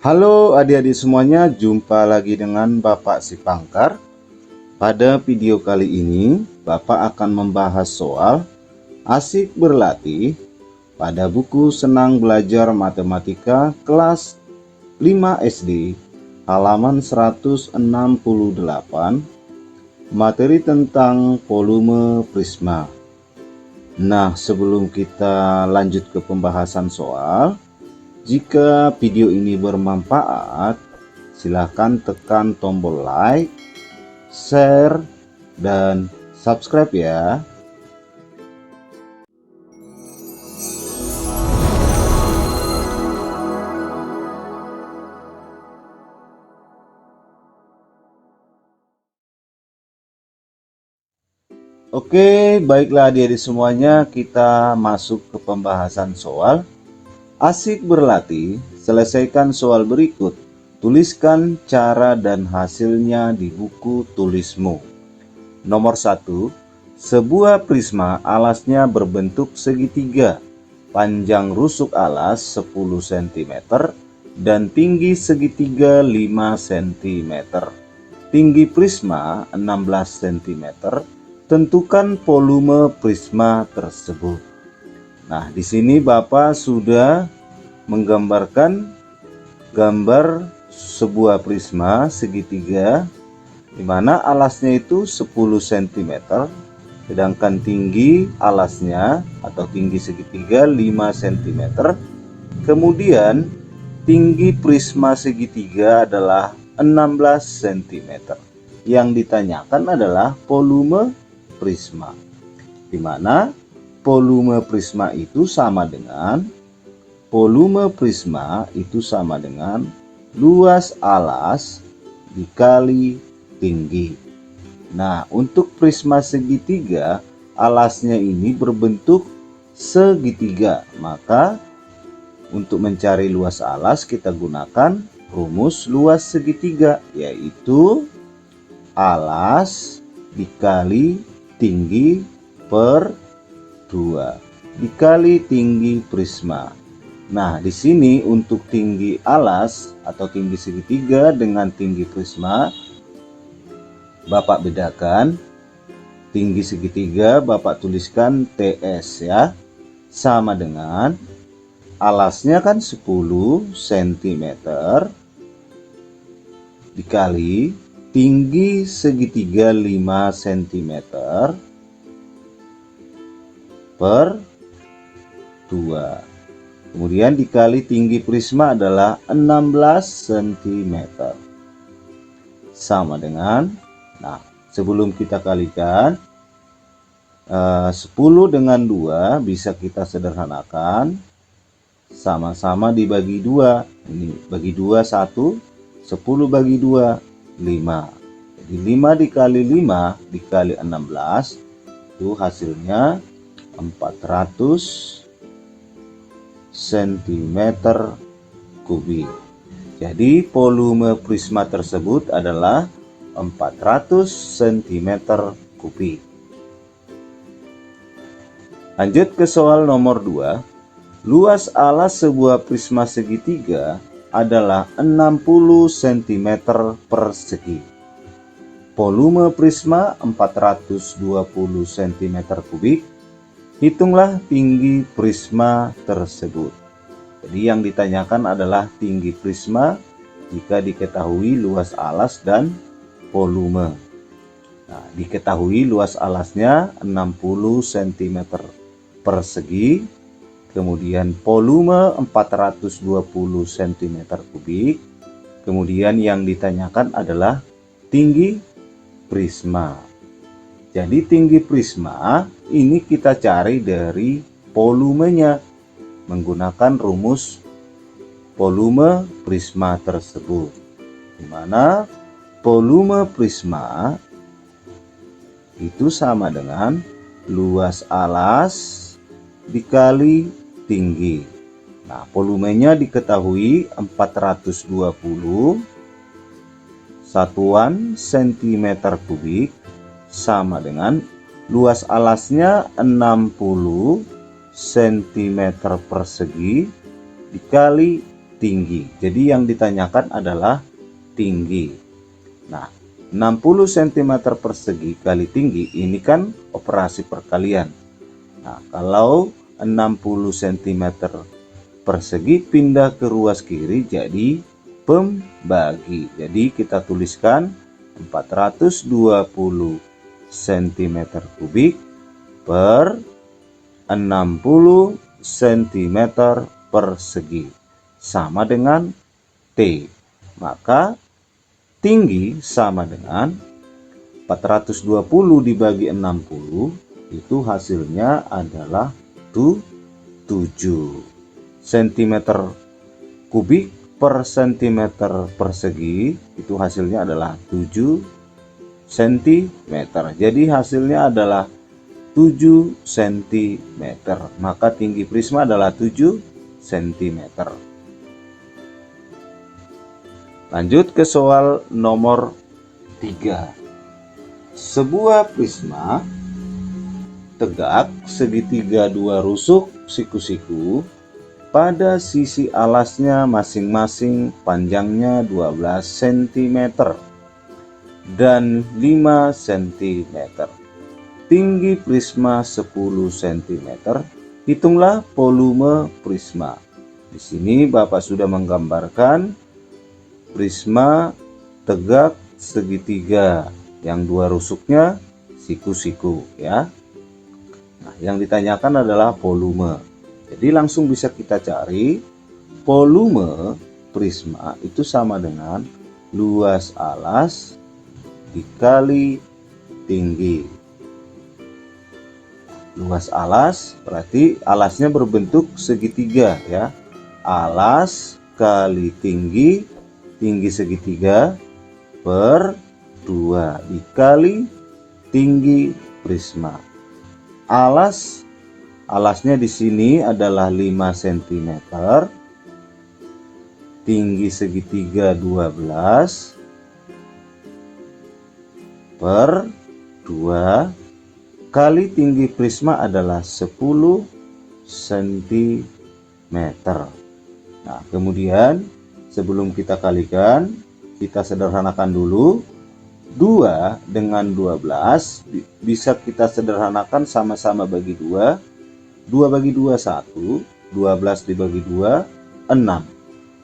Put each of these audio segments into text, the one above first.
Halo adik-adik semuanya, jumpa lagi dengan Bapak Sipangkar. Pada video kali ini, Bapak akan membahas soal asik berlatih pada buku Senang Belajar Matematika kelas 5 SD, halaman 168, materi tentang volume prisma. Nah, sebelum kita lanjut ke pembahasan soal, jika video ini bermanfaat, silahkan tekan tombol like, share, dan subscribe ya. Oke, baiklah adik-adik semuanya, kita masuk ke pembahasan soal. Asik berlatih, selesaikan soal berikut. Tuliskan cara dan hasilnya di buku tulismu. Nomor 1. Sebuah prisma alasnya berbentuk segitiga. Panjang rusuk alas 10 cm dan tinggi segitiga 5 cm. Tinggi prisma 16 cm. Tentukan volume prisma tersebut. Nah, di sini Bapak sudah menggambarkan gambar sebuah prisma segitiga di mana alasnya itu 10 cm, sedangkan tinggi alasnya atau tinggi segitiga 5 cm. Kemudian tinggi prisma segitiga adalah 16 cm. Yang ditanyakan adalah volume prisma, di mana volume prisma itu sama dengan luas alas dikali tinggi. Nah, untuk prisma segitiga, alasnya ini berbentuk segitiga. Maka untuk mencari luas alas kita gunakan rumus luas segitiga, yaitu alas dikali tinggi per 2 dikali tinggi prisma. Nah, di sini untuk tinggi alas atau tinggi segitiga dengan tinggi prisma, Bapak bedakan. Tinggi segitiga Bapak tuliskan TS ya, sama dengan alasnya kan 10 cm dikali tinggi segitiga 5 cm per 2. Kemudian dikali tinggi prisma adalah 16 cm. Sama dengan, nah sebelum kita kalikan, 10 dengan 2 bisa kita sederhanakan. Sama-sama dibagi 2. Ini bagi 2 1, 10 bagi 2 5. Jadi 5 dikali 5 dikali 16 itu hasilnya 400 cm kubik. Jadi volume prisma tersebut adalah 400 cm kubik. Lanjut ke soal nomor 2. Luas alas sebuah prisma segitiga adalah 60 cm persegi. Volume prisma 420 cm kubik. Hitunglah tinggi prisma tersebut. Jadi yang ditanyakan adalah tinggi prisma jika diketahui luas alas dan volume. Nah, diketahui luas alasnya 60 cm persegi. Kemudian volume 420 cm kubik. Kemudian yang ditanyakan adalah tinggi prisma. Jadi tinggi prisma ini kita cari dari volumenya menggunakan rumus volume prisma tersebut, di mana volume prisma itu sama dengan luas alas dikali tinggi. Nah, volumenya diketahui 420 satuan cm kubik sama dengan luas alasnya 60 cm persegi dikali tinggi. Jadi yang ditanyakan adalah tinggi. Nah, 60 cm persegi kali tinggi ini kan operasi perkalian. Nah, kalau 60 cm persegi pindah ke ruas kiri jadi pembagi. Jadi kita tuliskan 420 cm kubik per 60 cm persegi sama dengan T. Maka tinggi sama dengan 420 dibagi 60, itu hasilnya adalah 7 cm kubik per cm persegi, itu hasilnya adalah 7 cm. Jadi hasilnya adalah 7 cm. Maka tinggi prisma adalah 7 cm. Lanjut ke soal nomor 3. Sebuah prisma tegak segitiga dua rusuk siku-siku pada sisi alasnya masing-masing panjangnya 12 cm dan 5 cm. Tinggi prisma 10 cm. Hitunglah volume prisma. Di sini Bapak sudah menggambarkan prisma tegak segitiga yang dua rusuknya siku-siku ya. Nah, yang ditanyakan adalah volume. Jadi langsung bisa kita cari volume prisma itu sama dengan luas alas dikali tinggi. Luas alas berarti alasnya berbentuk segitiga ya. Alas kali tinggi, tinggi segitiga per 2 dikali tinggi prisma. Alasnya di sini adalah 5 cm. Tinggi segitiga 12 per 2 kali tinggi prisma adalah 10 cm. Nah, kemudian sebelum kita kalikan, kita sederhanakan dulu. 2 dengan 12 bisa kita sederhanakan sama-sama bagi 2. 2 bagi 2 1, 12 dibagi 2 6.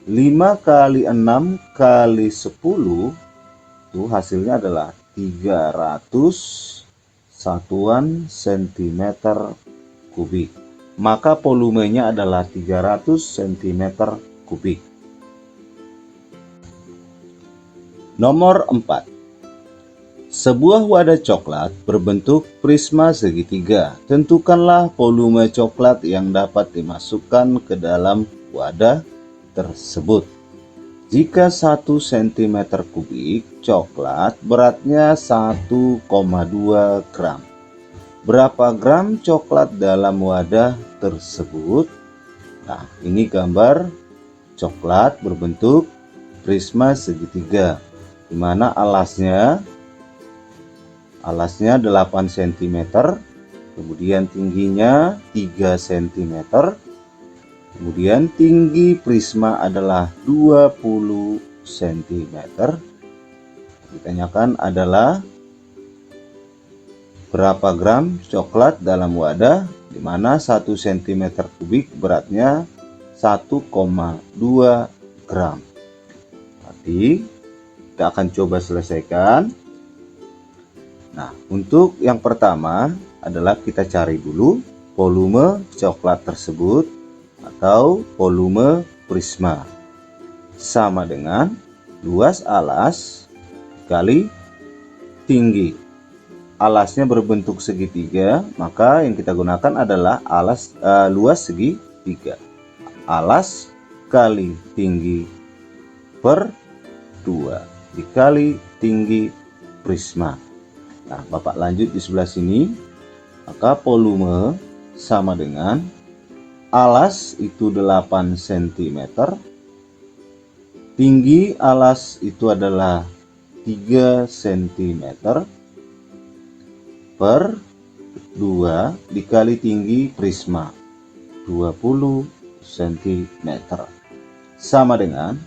5 kali 6 kali 10 itu hasilnya adalah 300 satuan cm kubik. Maka volumenya adalah 300 cm kubik. Nomor 4. Sebuah wadah coklat berbentuk prisma segitiga. Tentukanlah volume coklat yang dapat dimasukkan ke dalam wadah tersebut. Jika 1 cm kubik coklat beratnya 1,2 gram. Berapa gram coklat dalam wadah tersebut? Nah, ini gambar coklat berbentuk prisma segitiga, di mana alasnya 8 cm, kemudian tingginya 3 cm, kemudian tinggi prisma adalah 20 cm. Ditanyakan adalah berapa gram coklat dalam wadah, di mana 1 cm kubik beratnya 1,2 gram. Nanti kita akan coba selesaikan. Nah, untuk yang pertama adalah kita cari dulu volume coklat tersebut atau volume prisma. Sama dengan luas alas kali tinggi. Alasnya berbentuk segitiga, maka yang kita gunakan adalah luas segitiga. Alas kali tinggi per 2 dikali tinggi prisma. Nah, Bapak lanjut di sebelah sini. Maka volume sama dengan alas itu 8 cm. Tinggi alas itu adalah 3 cm per 2 dikali tinggi prisma 20 cm. sama dengan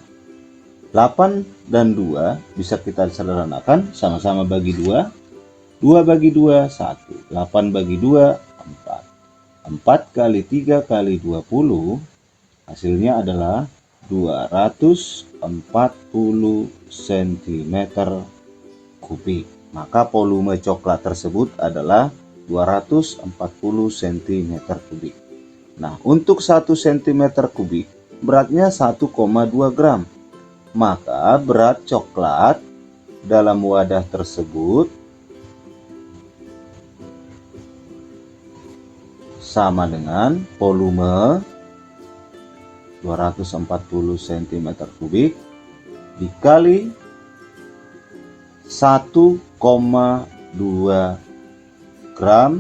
8 dan 2 bisa kita sederhanakan, sama-sama bagi 2. 2 bagi 2, 1. 8 bagi 2, 4. 4 kali 3 kali 20, hasilnya adalah 240 cm kubik. Maka volume coklat tersebut adalah 240 cm kubik. Nah, untuk 1 cm kubik beratnya 1,2 gram. Maka berat coklat dalam wadah tersebut sama dengan volume 240 cm kubik dikali 1,2 gram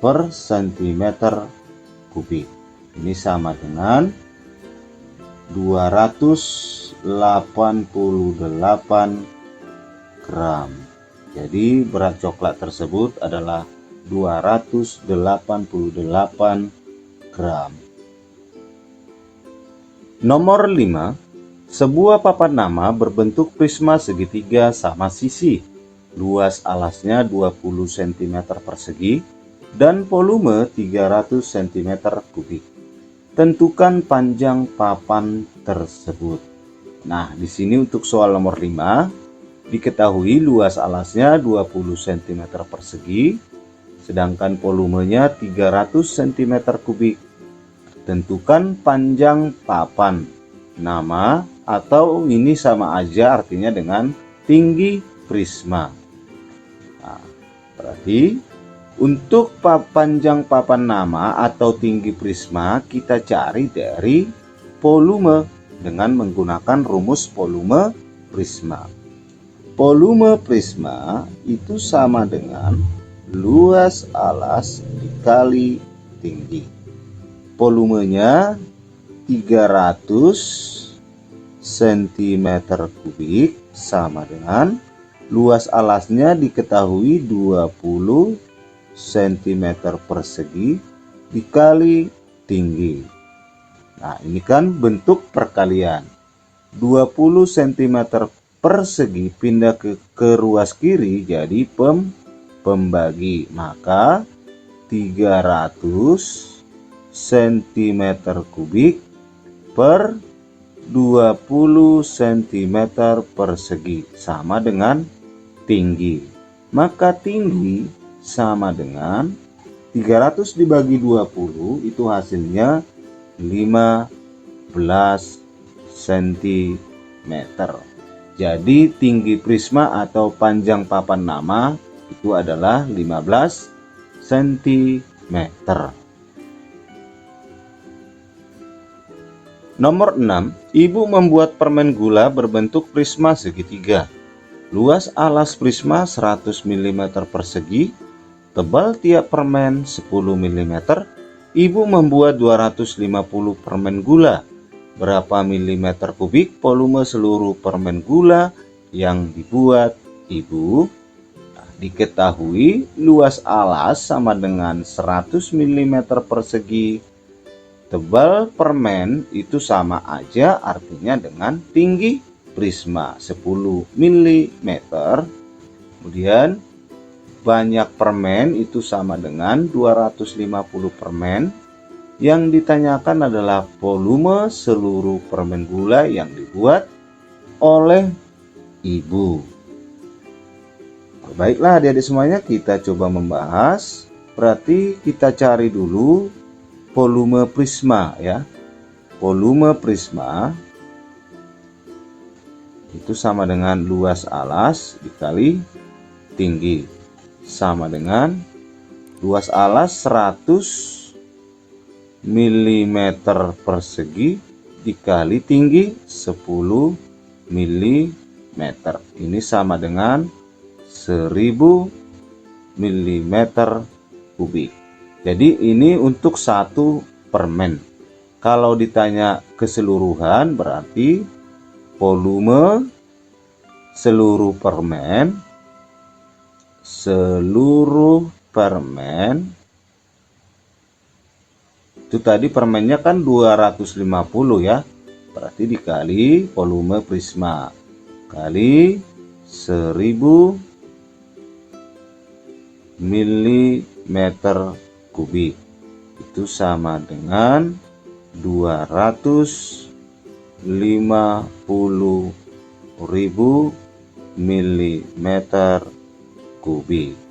per cm kubik. Ini sama dengan 288 gram. Jadi berat coklat tersebut adalah 288 gram. Nomor 5. Sebuah papan nama berbentuk prisma segitiga sama sisi. Luas alasnya 20 cm persegi dan volume 300 cm kubik. Tentukan panjang papan tersebut. Nah, di sini untuk soal nomor 5, diketahui luas alasnya 20 cm persegi, sedangkan volumenya 300 cm kubik. Tentukan panjang papan nama, atau ini sama aja artinya dengan tinggi prisma. Nah, berarti untuk panjang papan nama atau tinggi prisma kita cari dari volume dengan menggunakan rumus volume prisma. Volume prisma itu sama dengan luas alas dikali tinggi. Volumenya 300 cm kubik sama dengan luas alasnya diketahui 20 cm persegi dikali tinggi. Nah, ini kan bentuk perkalian. 20 cm persegi pindah ke ruas kiri jadi pembagi. Maka 300 cm kubik per 20 cm persegi sama dengan tinggi. Maka tinggi sama dengan 300 dibagi 20, itu hasilnya 15 cm. Jadi tinggi prisma atau panjang papan nama itu adalah 15 cm. Nomor 6, ibu membuat permen gula berbentuk prisma segitiga. Luas alas prisma 100 mm persegi, tebal tiap permen 10 mm. Ibu membuat 250 permen gula. Berapa milimeter kubik volume seluruh permen gula yang dibuat ibu? Nah, diketahui luas alas sama dengan 100 mm persegi. Tebal permen itu sama aja artinya dengan tinggi prisma 10 mm. Kemudian banyak permen itu sama dengan 250 permen. Yang ditanyakan adalah volume seluruh permen gula yang dibuat oleh ibu. Baiklah adik-adik semuanya, kita coba membahas. Berarti kita cari dulu volume prisma ya. Volume prisma itu sama dengan luas alas dikali tinggi, sama dengan luas alas 100 mm persegi dikali tinggi 10 mm. Ini sama dengan 1000 mm kubik. Jadi ini untuk satu permen. Kalau ditanya keseluruhan berarti volume seluruh permen itu tadi permennya kan 250 ya. berarti dikali volume prisma kali 1000 mm kubik, itu sama dengan 250.000 mm kubik.